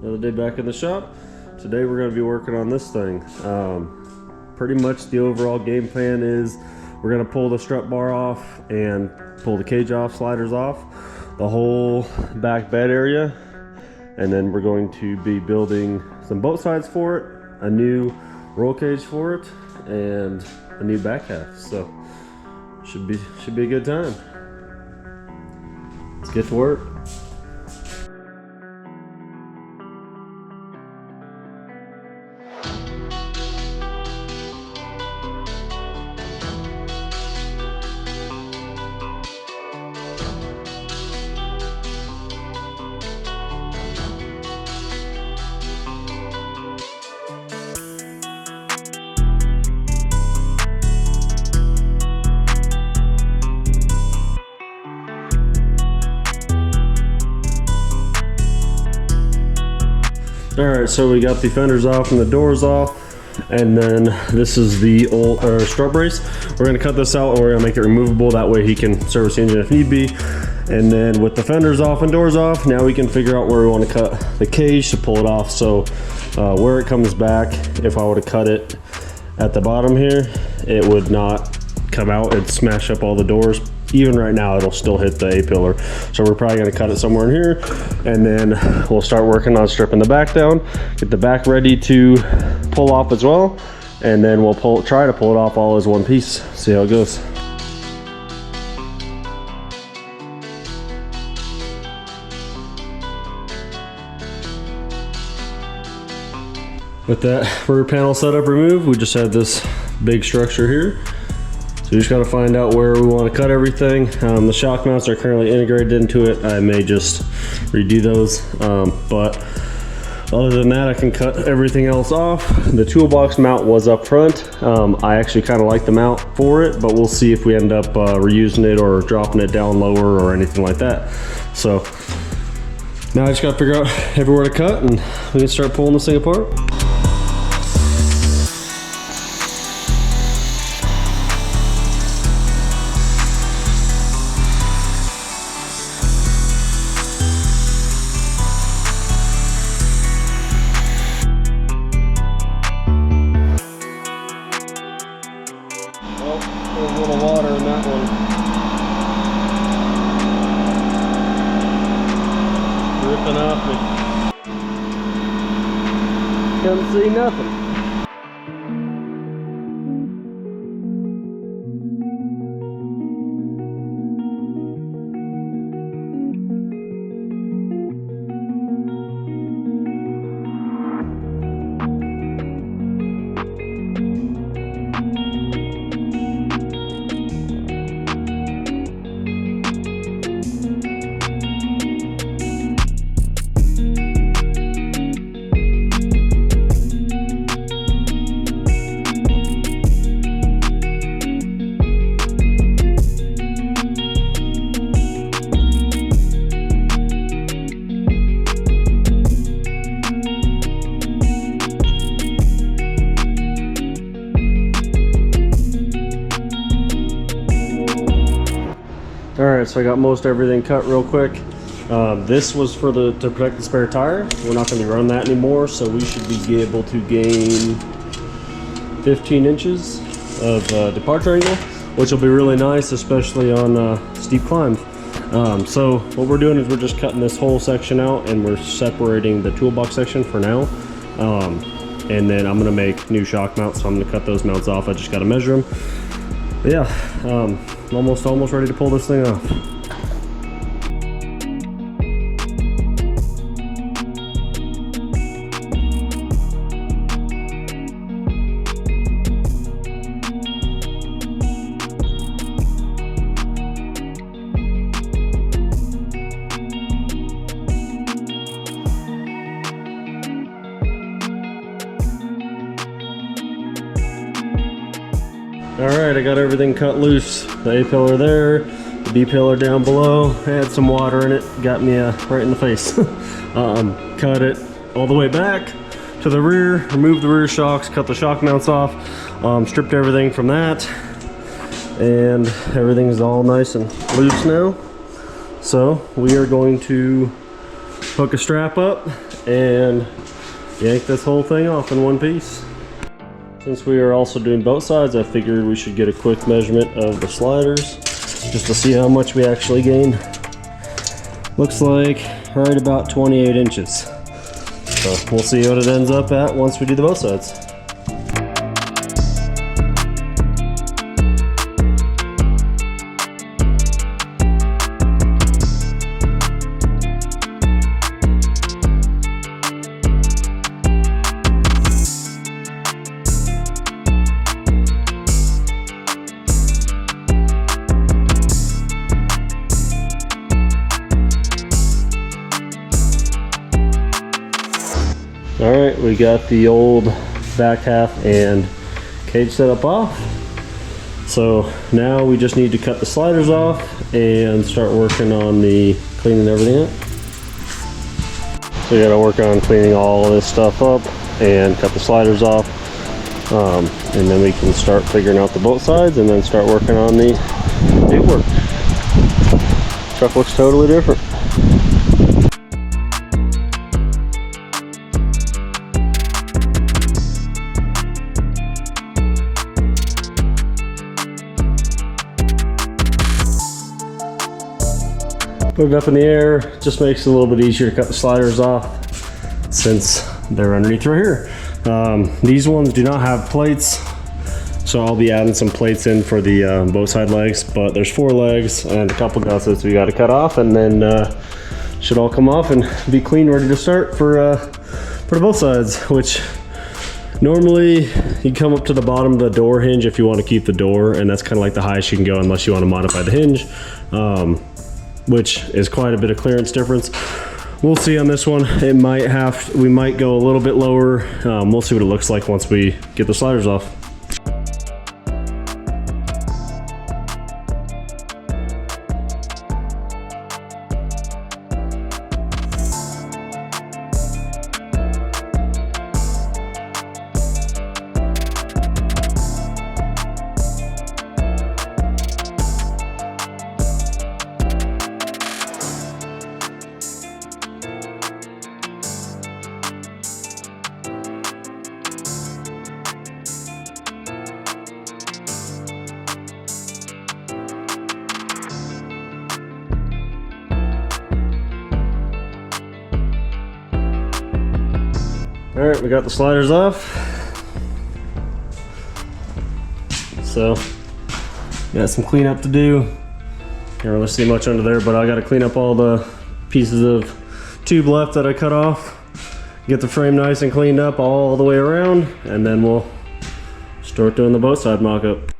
Another day back in the shop. Today we're going to be working on this thing. Pretty much the overall game plan is we're going to pull the strut bar off and pull the cage off, sliders off, the whole back bed area, and then we're going to be building some boat sides for it, a new roll cage for it, and a new back half. So should be a good time. Let's get to work. Alright, so we got the fenders off and the doors off, and then this is the old strut brace. We're going to cut this out and we're going to make it removable, that way he can service the engine if need be. And then with the fenders off and doors off, now we can figure out where we want to cut the cage to pull it off. So where it comes back, if I were to cut it at the bottom here, it would not come out, it'd smash up all the doors. Even right now it'll still hit the A-pillar, so we're probably going to cut it somewhere in here, and then we'll start working on stripping the back down, get the back ready to pull off as well, and then we'll try to pull it off all as one piece, see how it goes. With that rear panel setup removed, we just have this big structure here. So we just got to find out where we want to cut everything. The shock mounts are currently integrated into it. I may just redo those, but other than that, I can cut everything else off. The toolbox mount was up front. I actually kind of like the mount for it, but we'll see if we end up reusing it or dropping it down lower or anything like that. So now I just got to figure out everywhere to cut, and we can start pulling this thing apart. There's a little water in that one. Dripping off me. Can't see nothing. Alright, so I got most everything cut real quick. This was for to protect the spare tire. We're not going to be running that anymore, so we should be able to gain 15 inches of departure angle, which will be really nice, especially on steep climbs. So what we're doing is we're just cutting this whole section out, and we're separating the toolbox section for now. And then I'm going to make new shock mounts, so I'm going to cut those mounts off. I just got to measure them. But yeah, almost ready to pull this thing off. Alright, I got everything cut loose. The A-pillar there, the B-pillar down below. I had some water in it, got me right in the face. Cut it all the way back to the rear, removed the rear shocks, cut the shock mounts off, stripped everything from that, and everything's all nice and loose now. So we are going to hook a strap up and yank this whole thing off in one piece. Since we are also doing boat sides, I figured we should get a quick measurement of the sliders just to see how much we actually gain. Looks like right about 28 inches. So we'll see what it ends up at once we do the boat sides. All right, we got the old back half and cage setup off. So now we just need to cut the sliders off and start working on the cleaning everything up. So we gotta work on cleaning all of this stuff up and cut the sliders off. And then we can start figuring out the boat sides and then start working on the big work. Truck looks totally different. Put it up in the air, just makes it a little bit easier to cut the sliders off since they're underneath right here. These ones do not have plates, so I'll be adding some plates in for the boat side legs, but there's 4 legs and a couple gussets we got to cut off, and then should all come off and be clean, ready to start for the boat sides, which normally you come up to the bottom of the door hinge if you want to keep the door, and that's kind of like the highest you can go unless you want to modify the hinge. Which is quite a bit of clearance difference. We'll see on this one. We might go a little bit lower. We'll see what it looks like once we get the sliders off. All right, we got the sliders off. So, got some cleanup to do. Can't really see much under there, but I gotta clean up all the pieces of tube left that I cut off. Get the frame nice and cleaned up all the way around, and then we'll start doing the boat side mock-up.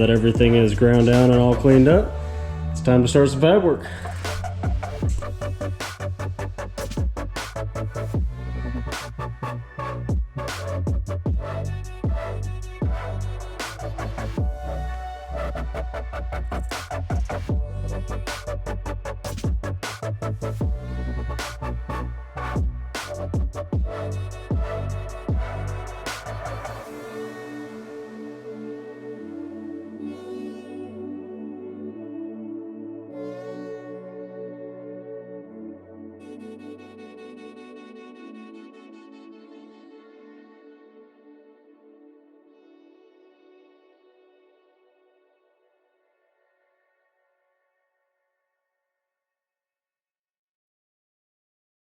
that everything is ground down and all cleaned up, it's time to start some fab work.